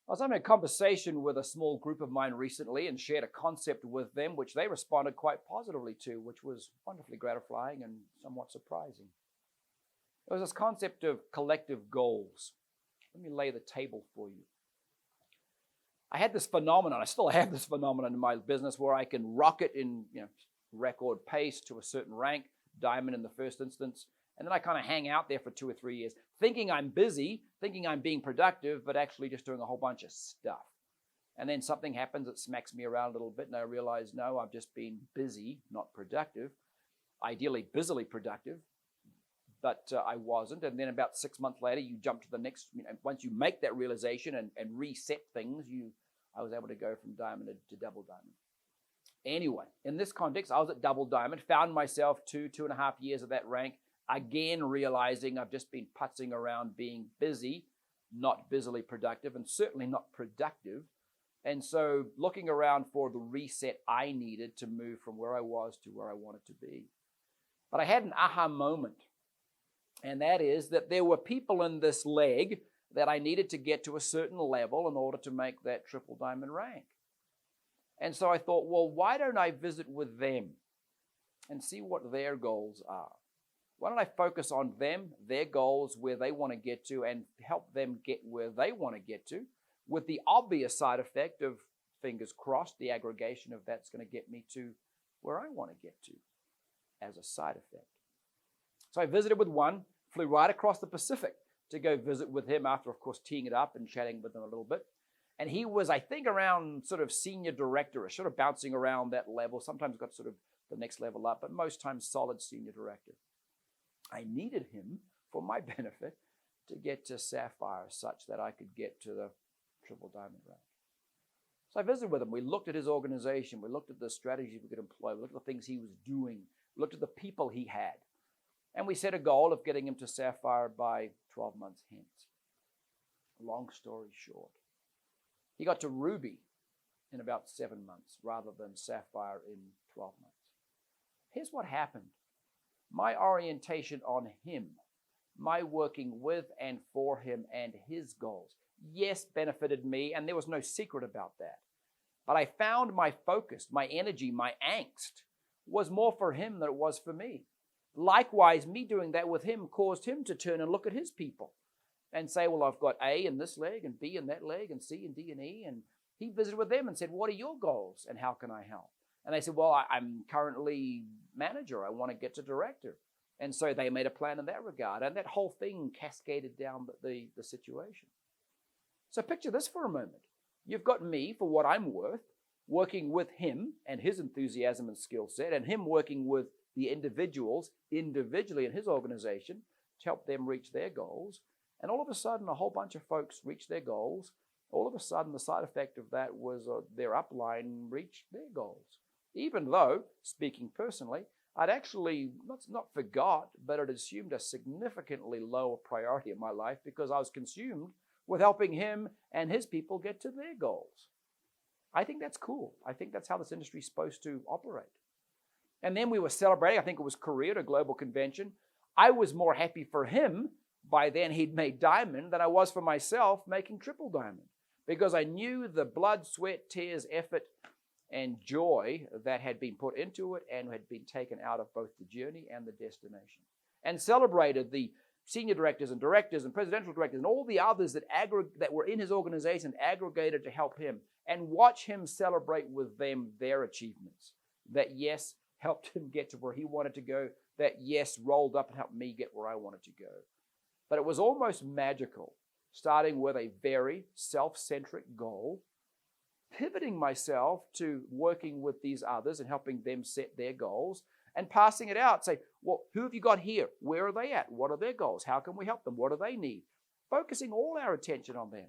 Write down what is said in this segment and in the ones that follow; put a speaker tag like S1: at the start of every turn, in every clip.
S1: I was having a conversation with a small group of mine recently and shared a concept with them, which they responded quite positively to, which was wonderfully gratifying and somewhat surprising. It was this concept of collective goals. Let me lay the table for you. I had this phenomenon, I still have this phenomenon in my business where I can rocket in record pace to a certain rank, diamond in the first instance, and then I kind of hang out there for 2 or 3 years, thinking I'm busy, thinking I'm being productive, but actually just doing a whole bunch of stuff. And then something happens that smacks me around a little bit, and I realize, no, I've just been busy, not productive. Ideally, busily productive, but I wasn't. And then about 6 months later, you jump to the next, once you make that realization and reset things, I was able to go from diamond to double diamond. Anyway, in this context, I was at double diamond, found myself 2.5 years of that rank, again realizing I've just been putzing around being busy, not busily productive, and certainly not productive. And so looking around for the reset I needed to move from where I was to where I wanted to be. But I had an aha moment, and that is that there were people in this leg that I needed to get to a certain level in order to make that triple diamond rank. And so I thought, well, why don't I visit with them and see what their goals are? Why don't I focus on them, their goals, where they want to get to, and help them get where they want to get to, with the obvious side effect of, fingers crossed, the aggregation of that's going to get me to where I want to get to as a side effect. So I visited with one, flew right across the Pacific to go visit with him after, of course, teeing it up and chatting with him a little bit. And he was, I think, around sort of senior director, sort of bouncing around that level, sometimes got sort of the next level up, but most times solid senior director. I needed him for my benefit to get to Sapphire such that I could get to the triple diamond rank. So I visited with him. We looked at his organization. We looked at the strategies we could employ. We looked at the things he was doing. We looked at the people he had. And we set a goal of getting him to Sapphire by 12 months hence. Long story short, he got to Ruby in about 7 months rather than Sapphire in 12 months. Here's what happened. My orientation on him, my working with and for him and his goals, yes, benefited me, and there was no secret about that. But I found my focus, my energy, my angst was more for him than it was for me. Likewise, me doing that with him caused him to turn and look at his people and say, well, I've got A in this leg and B in that leg and C and D and E. And he visited with them and said, what are your goals and how can I help? And they said, well, I'm currently manager. I want to get to director. And so they made a plan in that regard. And that whole thing cascaded down the situation. So picture this for a moment. You've got me for what I'm worth, working with him and his enthusiasm and skill set, and him working with the individuals individually in his organization to help them reach their goals. And all of a sudden, a whole bunch of folks reached their goals. All of a sudden, the side effect of that was their upline reached their goals. Even though, speaking personally, I'd actually not forgot, but I'd assumed a significantly lower priority in my life because I was consumed with helping him and his people get to their goals. I think that's cool. I think that's how this industry is supposed to operate. And then we were celebrating, I think it was Korea, a global convention. I was more happy for him, by then he'd made diamond, than I was for myself making triple diamond. Because I knew the blood, sweat, tears, effort, and joy that had been put into it and had been taken out of both the journey and the destination. And celebrated the senior directors and presidential directors and all the others that were in his organization aggregated to help him, and watch him celebrate with them their achievements. That, yes, helped him get to where he wanted to go. That, yes, rolled up and helped me get where I wanted to go. But it was almost magical, starting with a very self-centric goal, pivoting myself to working with these others and helping them set their goals, and passing it out. Say, well, who have you got here? Where are they at? What are their goals? How can we help them? What do they need? Focusing all our attention on them,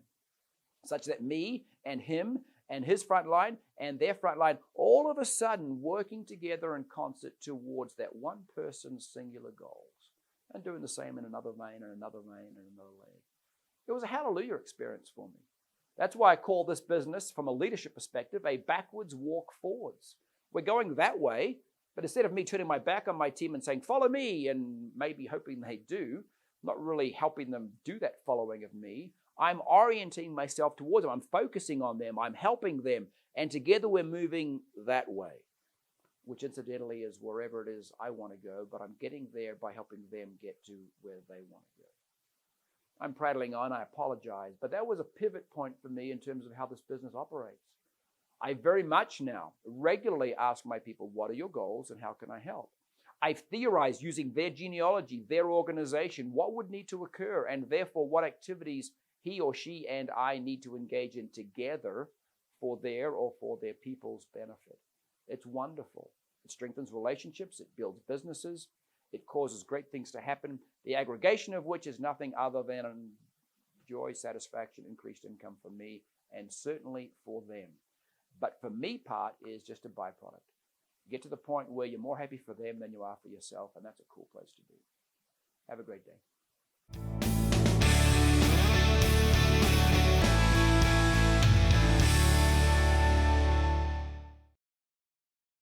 S1: such that me and him and his front line and their front line, all of a sudden working together in concert towards that one person's singular goals, and doing the same in another vein and another vein and another leg. It was a hallelujah experience for me. That's why I call this business, from a leadership perspective, a backwards walk forwards. We're going that way, but instead of me turning my back on my team and saying, follow me, and maybe hoping they do, not really helping them do that following of me, I'm orienting myself towards them. I'm focusing on them. I'm helping them. And together we're moving that way, which incidentally is wherever it is I want to go, but I'm getting there by helping them get to where they want to go. I'm prattling on, I apologize, but that was a pivot point for me in terms of how this business operates. I very much now regularly ask my people, what are your goals and how can I help? I've theorized using their genealogy, their organization, what would need to occur, and therefore what activities he or she and I need to engage in together for their or for their people's benefit. It's wonderful. It strengthens relationships, it builds businesses, it causes great things to happen, the aggregation of which is nothing other than joy, satisfaction, increased income for me, and certainly for them. But for me, part is just a byproduct. Get to the point where you're more happy for them than you are for yourself, and that's a cool place to be. Have a great day.